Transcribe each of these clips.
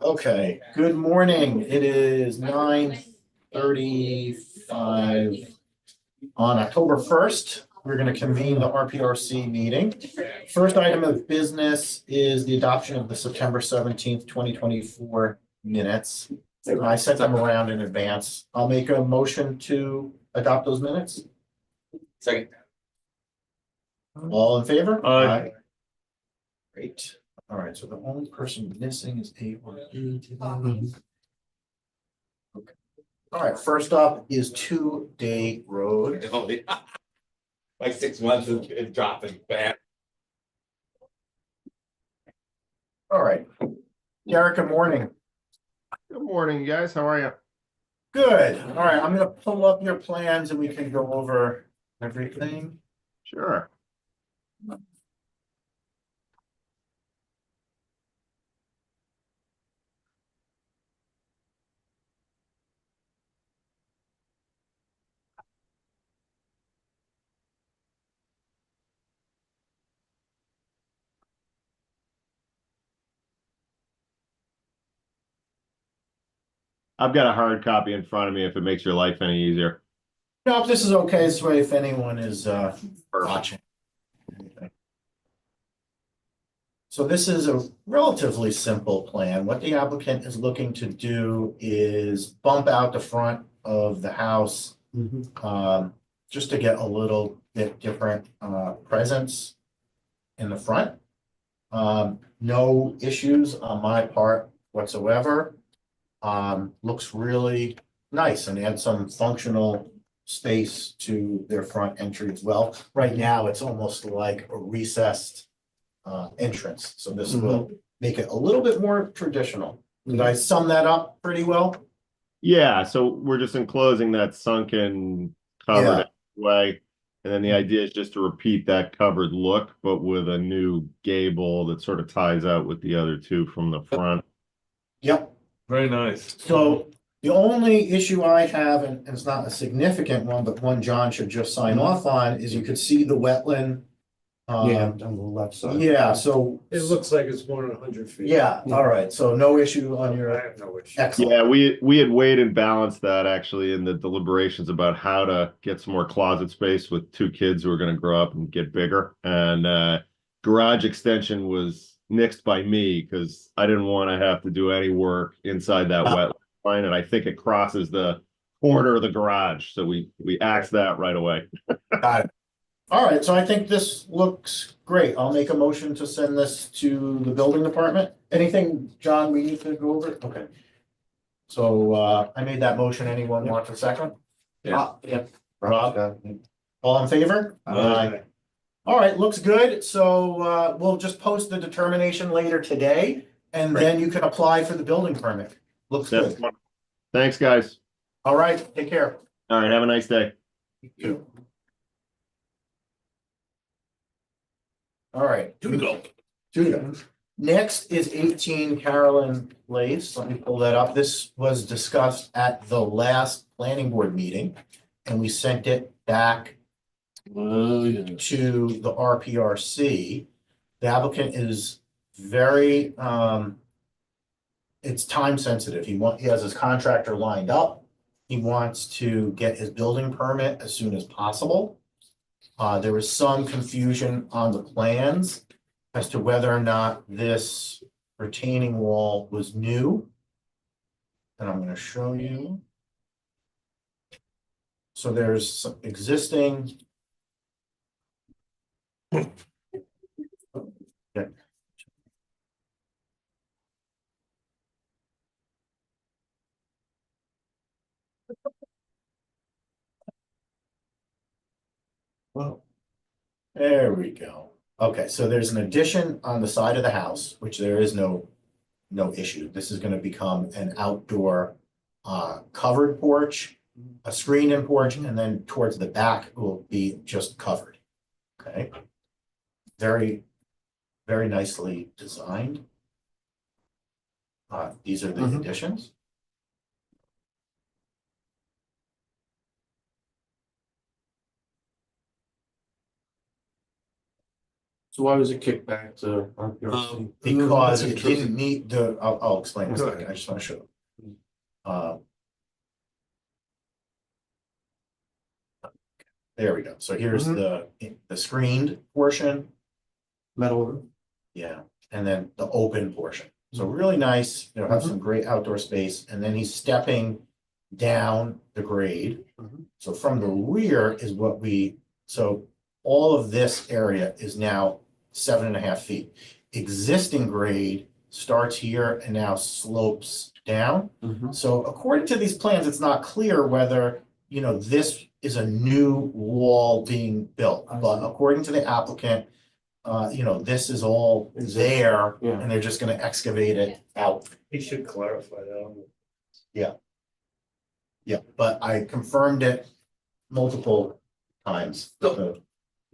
Okay, good morning. It is 9:35 on October 1st. We're going to convene the RPRC meeting. First item of business is the adoption of the September 17th, 2024 minutes. I sent them around in advance. I'll make a motion to adopt those minutes. Second. All in favor? Aye. Great. All right, so the only person missing is A or E today. Okay. All right, first up is 2 Day Road. Like 6 months is dropping back. All right. Derek, good morning. Good morning, guys. How are you? Good. All right, I'm gonna pull up your plans and we can go over everything. Sure. I've got a hard copy in front of me if it makes your life any easier. No, this is okay. This way, if anyone is watching. So this is a relatively simple plan. What the applicant is looking to do is bump out the front of the house. Just to get a little bit different presence in the front. No issues on my part whatsoever. Looks really nice and adds some functional space to their front entry as well. Right now, it's almost like a recessed entrance, so this will make it a little bit more traditional. Did I sum that up pretty well? Yeah, so we're just enclosing that sunken covered way. And then the idea is just to repeat that covered look, but with a new gable that sort of ties out with the other two from the front. Yep. Very nice. So the only issue I have, and it's not a significant one, but one John should just sign off on, is you could see the wetland. On the left side. Yeah, so. It looks like it's more than 100 feet. Yeah, all right, so no issue on I your, have no issue. excellent. Yeah, we had weighed and balanced that actually in the deliberations about how to get some more closet space with 2 kids who are going to grow up and get bigger. And garage extension was nixed by me because I didn't want to have to do any work inside that wetland line, and I think it crosses the corner of the garage, so we axed that right away. Got it. All right, so I think this looks great. I'll make a motion to send this to the building department. Anything, John, we need to go over? Okay. So I made that motion. Anyone want a second? Yeah. Yep. Rob, all in favor? Aye. All right, looks good. So we'll just post the determination later today, and Great. then you can apply for the building permit. Looks That's good. wonderful. Thanks, guys. All right, take care. All right, have a nice day. All right. Judah. Next is 18 Carolyn Place. Let me pull that up. This was discussed at the last planning board meeting, and we sent it back to the RPRC. The applicant is very, it's time sensitive. He has his contractor lined up. He wants to get his building permit as soon as possible. There was some confusion on the plans as to whether or not this retaining wall was new. And I'm going to show you. So there's some existing. Okay. Well, there we go. Okay, so there's an addition on the side of the house, which there is no issue. This is going to become an outdoor covered porch, a screened-in porch, and then towards the back will be just covered. Okay. Very, very nicely designed. These are the additions. So why was it kicked back to RPRC? Because That's it didn't meet the, I'll explain in a Go second, ahead. I just wanna show. Uh, There we go, so here's the screened portion, Metal roof? yeah, and then the open portion. So really nice, you know, have some great outdoor space, and then he's stepping down the grade. Mhm. So from the rear is what so all of this area is now 7.5 feet. Existing grade starts here and now slopes down. So according to these plans, it's not clear whether, you know, this is a new wall being built. I But see. according to the applicant, you know, this is all Is it- there Yeah. and they're just gonna excavate it out. He should clarify that. Yeah, but I confirmed it multiple times. So-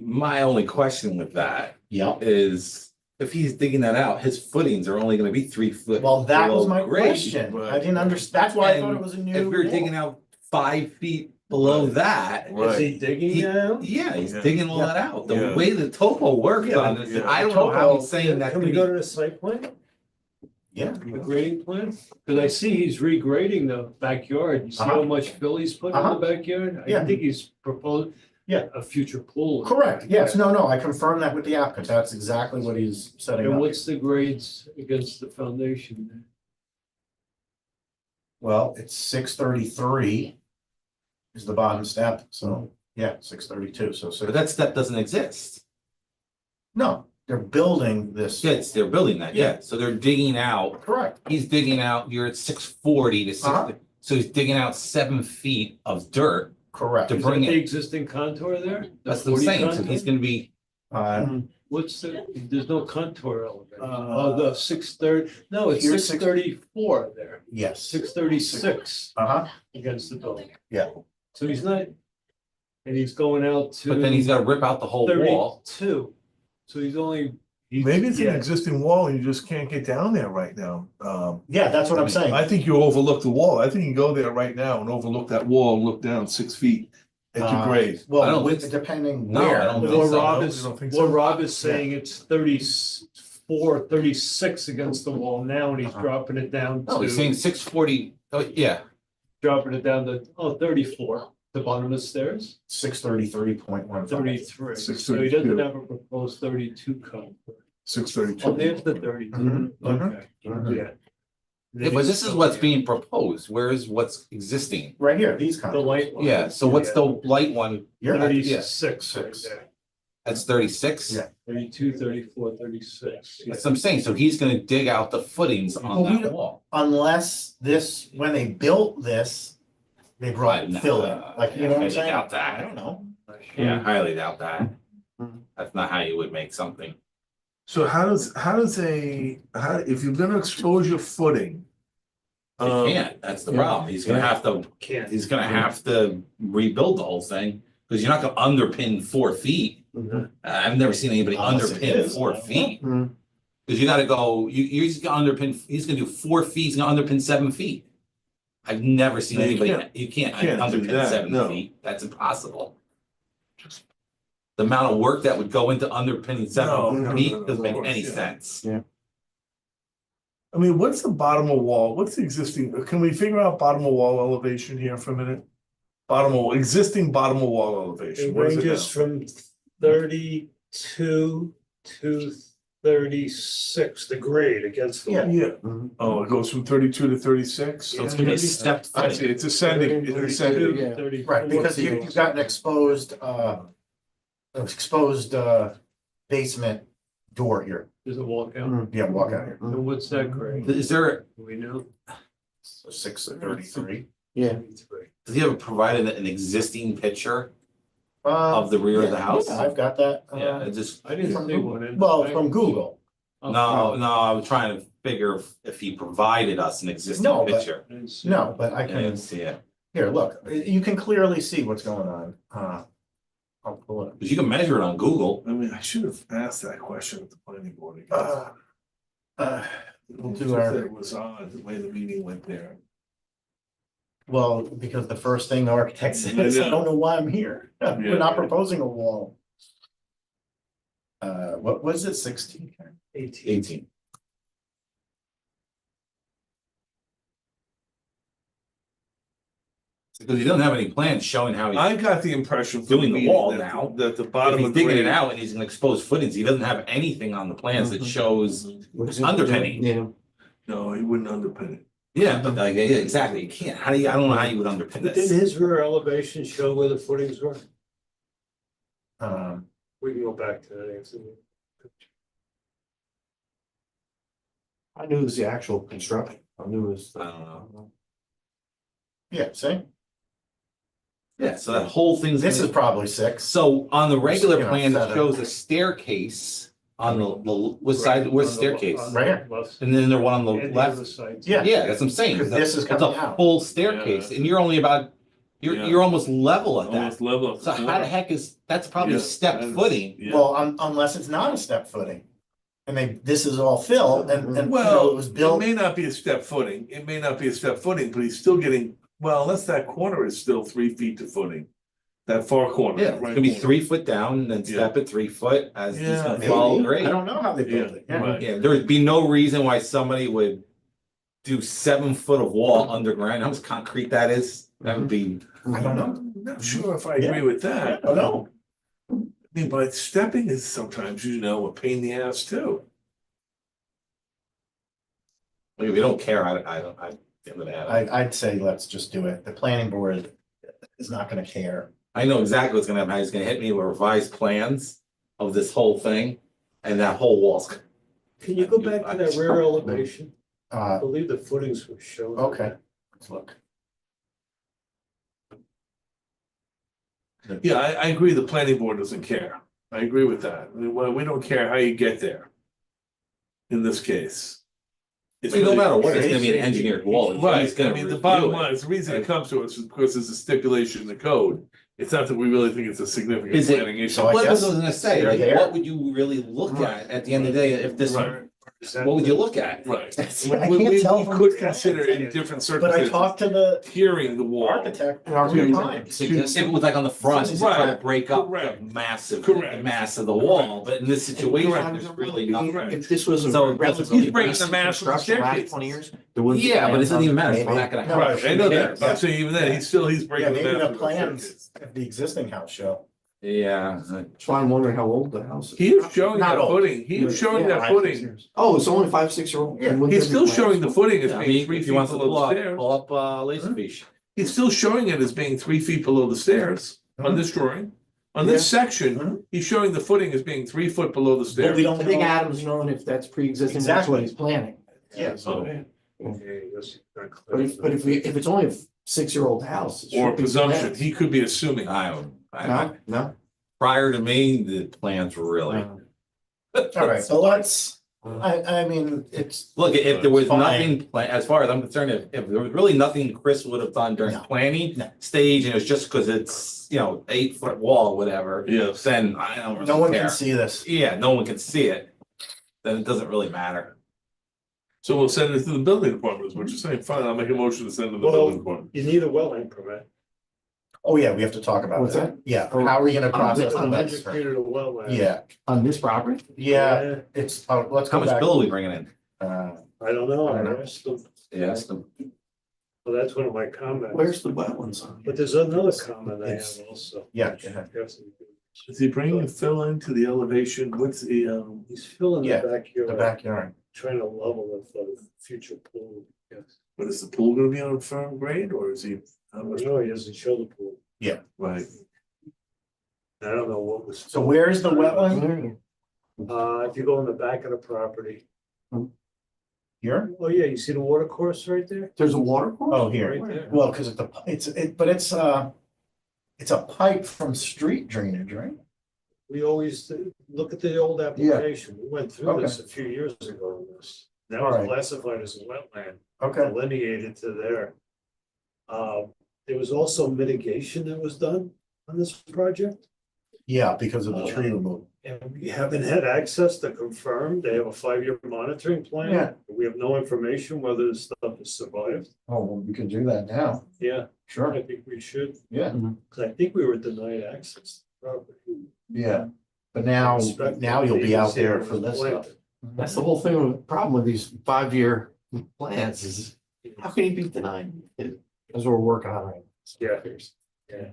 My only question with that Yeah, is if he's digging that out, his footings are only gonna be 3 foot. well, that was below my grade. question. I didn't understand. That's why I thought it was a new. If we were wall. digging out 5 feet below that. Is he digging He- down? Yeah, he's Yeah. digging all that out. The Yeah. way the topo worked Yeah, on this, yeah. I don't know how he's Topo, saying that. Can we go to the site plan, Yeah, the grading plan? Cause I see he's regrading the backyard. You see how much fill he's putting in the backyard? Yeah. I think he's proposed. Yeah. A future pool. correct. Yes, no, I confirmed that with the applicant. That's exactly what he's setting And up. what's the grades against the foundation? Well, it's 633 is the bottom step, so, yeah, 632, so, But that step doesn't exist. no, they're building this. Yes, they're building that, yeah. So they're digging out, Correct, he's digging out, you're at 640 to Uh-huh. 60. So he's digging out 7 feet of dirt. correct. To Is that bring the it- existing contour there? The That's what I'm 40 saying. So contour? he's gonna be, What's the, there's no contour elevation. Uh, Oh, the 630, no, it's here's 634 there, Yes. 636 Uh-huh, against the building. Yeah. So he's not, and he's going out to. but then he's gotta rip out the whole wall. 32, so he's only. Maybe it's an yeah. existing wall and you just can't get down there right now. yeah, that's what I'm saying. I think you overlook the wall. I think you can go there right now and overlook that wall and look down 6 feet at your grade. I Well, don't with, think- depending No, I where. don't think What so. Rob You is, don't think what so? Rob is saying, it's 34, 36 against the wall now, and he's Uh-huh. dropping it down No, he's to, saying 640. Oh, yeah. dropping it down to, 34, the bottom of the stairs, 633.15. 33. So he 632. doesn't have a proposed 32 cut. 632. Oh, there's the 32, Mhm, okay, mhm. yeah. Yeah, but this is what's being proposed. Where is what's existing? Right here, these The kind. light one. Yeah, so what's the light one? You're, 36 right Six. there. That's 36? Yeah. 32, 34, 36. yeah. That's what I'm saying. So he's gonna dig out the footings on Well, we that don't- wall. unless this, when they built this, they brought Nah, fill in, like, you know what I'm I saying? doubt that. I don't know. Yeah, highly doubt that. Mhm. That's not how you would make something. So how if you're gonna expose your footing? You can't. That's the problem. He's gonna have to, Can't. he's gonna have to rebuild the whole thing. Cause you're not gonna underpin 4 feet. Mhm. I've never seen anybody Unless it underpin is. 4 feet. Mhm. Cause you gotta go, you're just gonna underpin, he's gonna do 4 feet, he's gonna underpin 7 feet. I've never seen No, you anybody, can't. you can't Can't do underpin that, 7 no. feet. That's impossible. The amount of work that would go into underpinning No, 7 no, feet no, no, doesn't make of course, any yeah. sense. I mean, what's the bottom of wall? What's the existing, can we figure out bottom of wall elevation here for a minute? Existing bottom of wall elevation. It What is ranges now? from 32 to 36, the grade against the Yeah. wall. Yeah, oh, it goes from 32 to 36? So it's gonna be a stepped I see, footing. it's ascending, it's 32, ascending. 34. Right, because you've got an exposed, basement door here. There's a walkout. Yeah, walk out here. And what's that grade? Is there, Do we know? So 633. Yeah. does he ever provided an existing picture Uh, of the rear of the yeah, house? yeah, I've got that. Yeah, it just, I didn't see one. in- Well, from Google. Oh, no, I was trying to figure if he provided us an existing No, but- picture. I didn't see No, but I I didn't can, see it. here, look, you can clearly see what's going on. I'll pull it up. But you can measure it on Google. I mean, I should have asked that question at the planning board. again. We'll It do our, was odd the way the meeting went there. well, because the first thing the architect says, I don't know why I'm here. We're not proposing a wall. what was it, 16? 18. Because he doesn't have any plans showing how he's I got the impression from doing the meeting wall that now. that the if bottom he's of digging it grade. out and he's gonna expose footings. He doesn't have anything on the plans that shows underpinning. Yeah. No, he wouldn't underpin it. Yeah, but like, yeah, exactly. You can't. How do you? I don't know how you would underpin But didn't this. his rear elevation show where the footings were? We can go back to that. Anthony. I knew it was the actual construction. I knew it was. I don't know. Yeah, see, Yeah, so that whole thing's this gonna- is probably 6. So on the regular You know, plan, it 7. shows a staircase on the what side, where's the staircase? Right here. And then there one on the And the other left. sides. Yeah. Yeah, that's what I'm saying. Because this is It's coming a out. full staircase and you're only about, Yeah. you're almost level at Almost that. level. So how the heck that's probably a Yeah, step that is- footing. yeah. Well, unless it's not a step footing. And this is all fill and, you know, Well, it was built. It may not be a step footing, but he's still getting, well, unless that corner is still 3 feet to footing. That far corner. Yeah, it's right gonna be corner. 3 foot down and then step at 3 foot as he's Yeah, gonna Maybe. follow I grade. don't know how they built it. Yeah, Yeah. right. Yeah, there would be no reason why somebody would do 7 foot of wall underground. How much concrete that is? That would be, I don't know. I'm not sure if I Yeah. agree with that. I don't know. I mean, but stepping is sometimes, a pain in the ass too. if you don't care, I don't, I'd say let's just do it. The planning board is not gonna care. I know exactly what's gonna happen. He's gonna hit me with revised plans of this whole thing and that whole wall's. Can you go back to that rear elevation? I Uh, believe the footings were shown. okay, let's look. Yeah, I agree, the planning board doesn't care. I agree with that. I mean, well, we don't care how you get there. In this case. It's No really- matter what, it's gonna be an engineered wall. He's Right, gonna I mean, the review bottom it. line is the reason it comes to us is because there's a stipulation in the code. It's not that we really think it's a significant Is it- planning issue. So I What was guess I gonna say? they're Like, there. what would you really look at the end of the day if this, Right. what would you look at? Right. I We can't tell from could the consider plans. in different But I circumstances, talked to the hearing the wall. architect And three architect- times. If it was like on the front, he's trying to Right. break up the Correct. the mass of the wall, but in this situation, Correct. there's really nothing. Correct. If this was a So, relatively he's breaking the recent mass of the construction, last staircase. 20 years, there wouldn't be Yeah, but it plans doesn't on- even matter. It's maybe. not gonna No, happen. Right, I know Yeah. that, but I'm saying even then, he's Yeah, breaking the maybe mass the of the plans staircase. of the existing house show. Yeah. That's why I'm wondering how old the house is. He is showing Not that old. footing, he is showing Yeah, that footing, Oh, it's only 5, 6 year old. Yeah, he's still showing the footing as I being mean, 3 if feet you want to below the stairs. pull up Laserfish. He's still showing it as being 3 feet below the stairs on Mhm. this drawing. On this section, Mhm. he's showing the footing as being 3 foot below the But we stairs. don't I think know. Adam's knowing if that's pre-existing, that's what Exactly. he's planning. Yeah. Okay. Okay, that's not But if it's only a 6 year old house. it Or should be presumption, planned. he could be assuming. No. Prior to me, the plans were really. All right, so let's, I mean, it's, Look, if there was Fine. nothing, as far as I'm concerned, if there was really nothing Chris would have done during No. planning No. stage, and it was just because it's, 8 foot wall, whatever, Yes. then I don't really no one care. can see this. Yeah, no one can see it, then it doesn't really matter. So we'll send it to the building department, is what you're saying. Fine, I'll make a motion to send it to the Well, building department. You need a wetland permit. Oh, yeah, we have to talk about What's that. Yeah, how are we gonna process the I'm letters? educated a wetland. Yeah, On this property? yeah, it's, let's How go much back. bill are we bringing in? I don't know, I don't know. I asked them, Yes. well, that's one of my comments. Where's the wetlands on? But there's another comment I It's- have also. Yeah, go ahead. Yes, Is he bringing fill into the elevation? What's the, he's filling Yeah, the backyard. the backyard. Trying to level it for the future pool. Yes. but is the pool gonna be on firm grade or is he? how much- No, he doesn't show the pool. Right, I don't know what was. So where's the wetland? If you go in the back of the property. Here? Oh, yeah, you see the water course right there? There's a water course? Oh, here. Right there. Well, because it's a pipe from street drainage, right? We always look at the old application. We went through this a few years ago on this. That was Alright. classified as a wetland, Okay, delineated to there. There was also mitigation that was done on this project. yeah, because of the tree removal. And we haven't had access to confirm. They have a 5-year monitoring plan. Yeah. We have no information whether this stuff has survived. Oh, well, we can do that now. Yeah, Sure. I think we should, Yeah, because I think we were denied access to the property. yeah. But now you'll be out there Inspect for this stuff. That's the whole thing, the problem with these 5-year plans is, how can you be denied it? That's what we're working on right now. Yeah.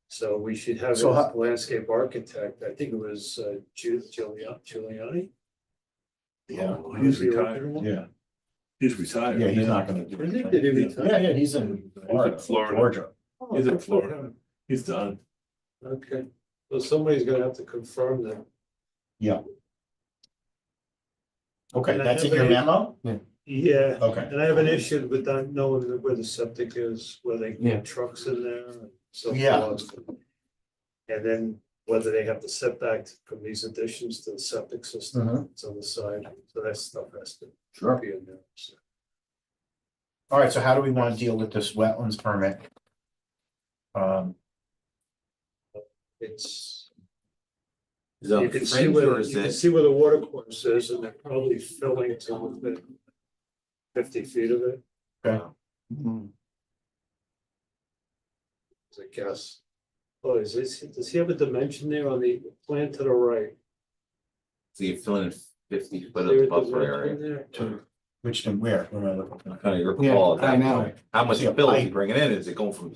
So we should have So a landscape architect, I think it was Giuliani. Yeah, He's retired. yeah, He's retired. yeah, he's not gonna do I think anything. they did retire. Yeah, yeah, he's in Florida. Georgia. He's in Florida. He's done. Okay, well, somebody's gonna have to confirm that. Yeah. Okay, And I that's in have your a- memo? Yeah, Okay. and I have an issue with not knowing where the septic is, where they Yeah. get trucks in there and so Yeah. forth. And then whether they have the setback from these additions to the septic system, Mhm. it's on the side, so that stuff has to Sure. be in there. So, All right, so how do we want to deal with this wetlands permit? It's, Is it you a can see fringe where, or is you can it? see where the water course is, and they're probably filling to within 50 feet of it, Mhm. I guess. Oh, does he have a dimension there on the plan to the right? So you're filling in 50 foot Is there of a buffer dimension area. there? Which to where? What am I looking at? Kind of your Yeah, call at I that know. point. How much See a fill is he pipe. bringing in? Is it going from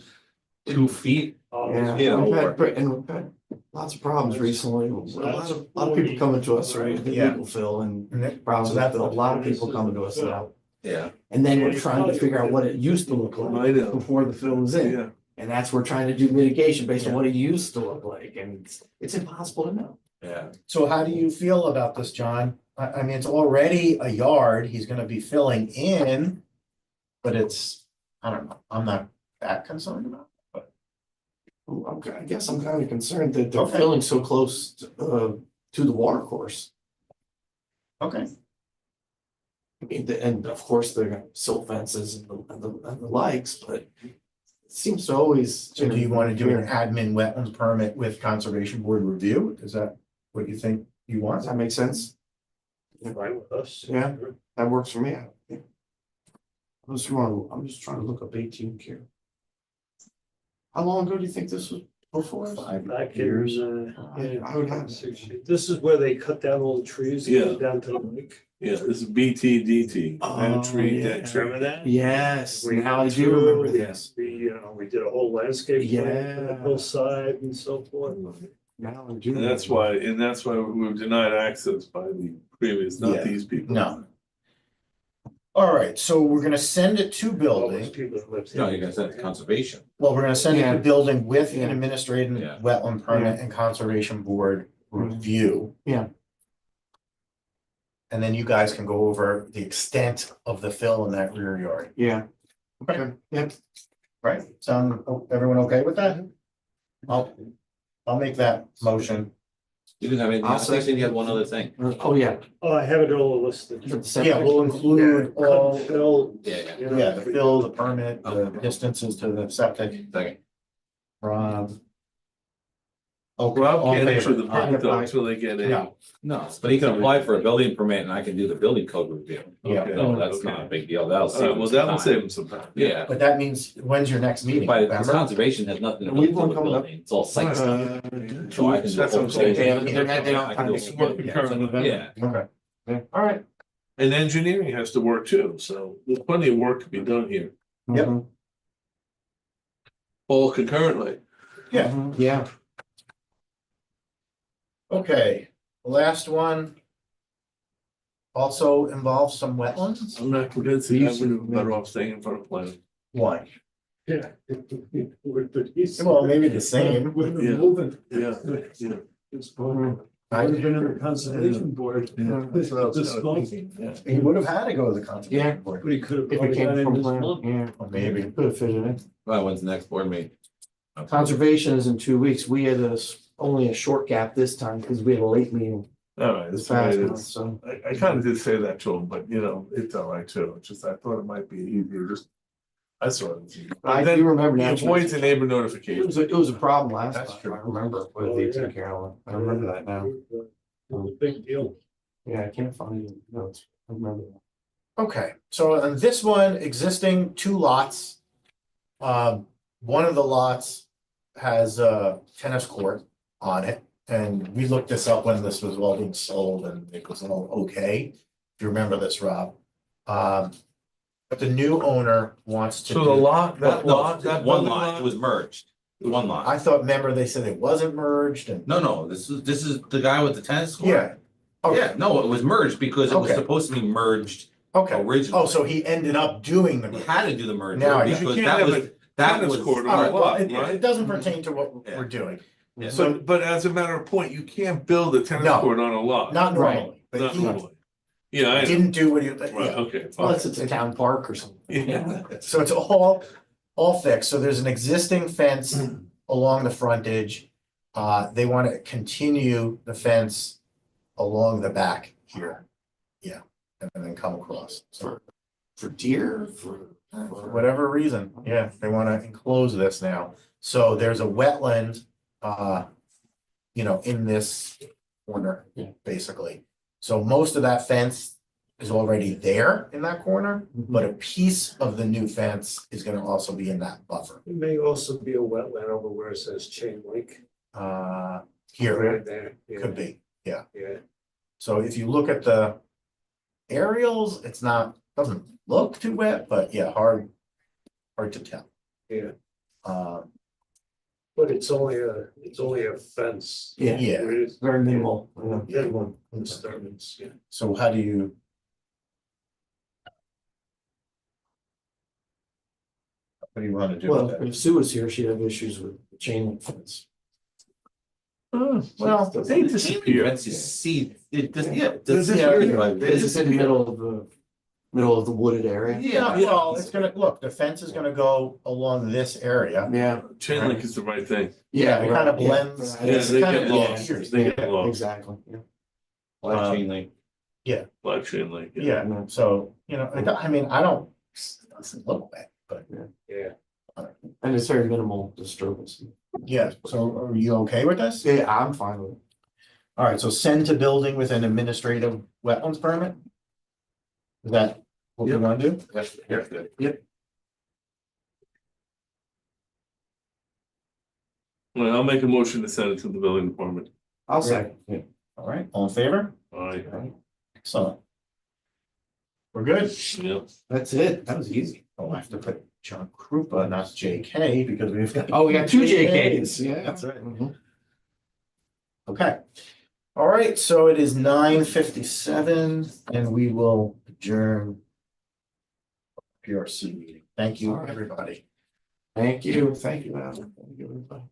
2 feet? Oh, Yeah, you know, we've or- had, and we've had lots of problems recently. A lot of people coming to us, right? Yeah. Legal fill and And that- problems So with that's fill. A lot of people coming to us now. Yeah. And then we're trying to figure out what it used to look I like know. before the fill was in. Yeah. And that's, we're trying to do mitigation based on what it used to look like, and it's impossible to know. Yeah. So how do you feel about this, John? I mean, it's already a yard, he's gonna be filling in. But it's, I don't know, I'm not that concerned about it. I guess I'm kind of concerned that they're Okay. filling so close to the water course. Okay, I mean, and of course, they're gonna silt fences and the likes, but it seems to always. so do you wanna do an admin wetlands permit with conservation board review? Is that what you think you want? Does that make sense? Fine with us. Yeah. That works for me. I'm just trying to look up 18 here. How long ago do you think this was before? Back Years. in, I would have. this is where they cut down all the trees, and go down to the lake. Yeah, this is BTDT. Oh, That tree, yeah. that tree. Remember that? Yes, We now I went do through, remember this. we did a whole landscape plan for the Yeah. hillside and so forth. Now I do. And that's why we were denied access by the previous, Yeah. not these people. No. All right, so we're gonna send it to All those building. people that lived No, there. you're gonna send it to conservation. Well, we're gonna send it Yeah. to building with an Yeah. administrative Yeah. wetland permit and conservation board review. Yeah. And then you guys can go over the extent of the fill in that rear yard, Yeah. Okay. Yep. right? Everyone okay with that? I'll make that motion. You didn't have anything else? I said you had one other thing. Oh, yeah. Oh, I have it all listed. The septic. Yeah, we'll include all, Fill, Yeah, you know, yeah, the fill, the permit, the distances to the septic. Second. Rob. Okay, Rob all in can't issue favor? the permit though Aye. until they get a. No. No, but he can apply for a building permit and I can do the building code review. Yeah. Okay. No, that's Okay. not a big deal. That'll All save right, him well, some that will time. save him some time. Yeah, But that means, when's your next meeting? but November? conservation has nothing to do We've with one the coming up. building. It's all site stuff. Uh, So I can do That's what I'm saying. Yeah, I can do it's it. working currently. Yeah, Okay, All right. And engineering has to work too, so there's plenty of work to be done here, Yep. Mhm. all concurrently. Yeah. Mhm. Yeah. okay, the last one. Also involves some wetlands. I'm not convinced that I would have been better off staying in front of planning. Why? Yeah. Well, maybe the same. Yeah. Moving. Yeah, yeah. I would have been in the conservation board. Yeah. This month. He would have had to go to the conservation board. But he could have If it probably came done it from this plan, month. yeah. Or maybe. Could have fitted in. well, when's the next board meeting? Conservation is in 2 weeks. We had only a short gap this time because we had a late meeting All right, this that's the way past it month, is. so. I kind of did say that to him, but you know, it's all right too. It's just, I thought it might be easier, just. I saw it. I Then do remember it now. avoids a neighbor It notification. was it was a problem last That's time. true. I remember with Oh, 18 yeah. Carolyn. I remember that now. It was a big deal. Yeah, I can't find it. No, I remember that. Okay, so on this one, existing 2 lots. One of the lots has a tennis court on it. and we looked this up when this was all being sold and it was all okay. If you remember this, Rob. But the new owner wants to So the do, lot, that No, lot, that one building lot, lot. it was merged, one lot. I thought, remember they said it wasn't merged and, No, this is the guy with the tennis court. yeah. Okay, Yeah, no, it was merged because it was Okay. supposed to be merged okay. originally. Oh, so he ended up doing the He merge. had to do the merger Now I Because you because can't that have was, a that tennis was. court All on right, a well, lot, it right? doesn't pertain to what Yeah. we're doing. Yeah. So, But as a matter of point, you can't build a tennis No, court on a lot. not normally, but Not he normally. Yeah, I know. didn't do what he, Right, yeah. okay. Unless it's a town park or something. Yeah. So it's all fixed. So there's an existing fence along the frontage. They want to continue the fence along the back here. Yeah, and then come across. So For deer, for. for whatever reason, yeah, they want to enclose this now. So there's a wetland, in this corner, Yeah. basically. So most of that fence is already there in that corner, but a piece of the new fence is gonna also be in that buffer. It may also be a wetland over where it says chain link. Here, Right there. Yeah, could be, yeah. Yeah, So if you look at the aerials, doesn't look too wet, but yeah, hard to tell. yeah, Um, but it's only a fence. Yeah, yeah, It is very minimal. Yeah. minimum disturbance, yeah. so how do you? What do you wanna do Well, with that? if Sue was here, she'd have issues with the chain link fence. Well, They disappear. Fence is see, it does, Yeah. yeah. They that's- disappear. yeah, Because it's in the middle of the wooded area. Yeah, well, it's gonna, look, the fence is gonna go along this area. Yeah. Chain link is the right thing. Yeah, it kind of right, yeah, blends. right. Yeah, It's they kind get of lost. weird. They get lost. Exactly, yeah. Black chain link. Black chain link. Yeah, so, I don't, it doesn't look bad, but Yeah, And it's very minimal disturbance. yeah, so are you okay with this? Yeah, I'm fine with it. All right, so send to building with an administrative wetlands permit? Is that what we Yep. want to do? That's good. Well, I'll make a motion to send it to the building department. I'll say. All right, all in favor? Aye. Excellent. We're good. Yep. That's it. That was easy. Oh, I have to put John Krupa, not JK, because we've got. Oh, we got two JKs. Yeah. That's right. Mhm. Okay. All right, so it is 9:57 and we will adjourn PRC meeting. Thank you, All right. everybody. Thank you. Thank you, Alan. Thank you, everybody.